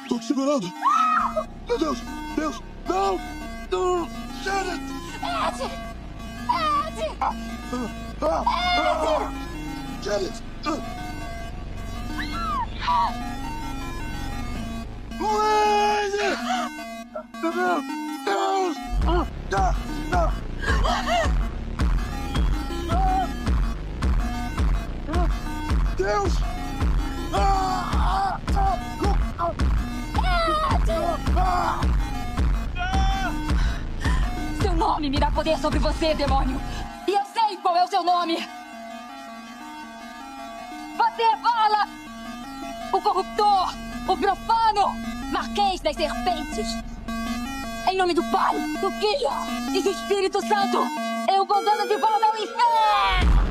Tô te segurando. Meu Deus, Deus, não! Não! Janet! Ed! Ed! Janet! Luigi! Meu Deus! Deus! Deus! Seu nome me dá poder sobre você, demônio! E eu sei qual é o seu nome! Você fala! O corruptor! O profano! Marquês das Serpentes! Em nome do Pai, do Filho e do Espírito Santo, eu vou dando de volta ao inferno!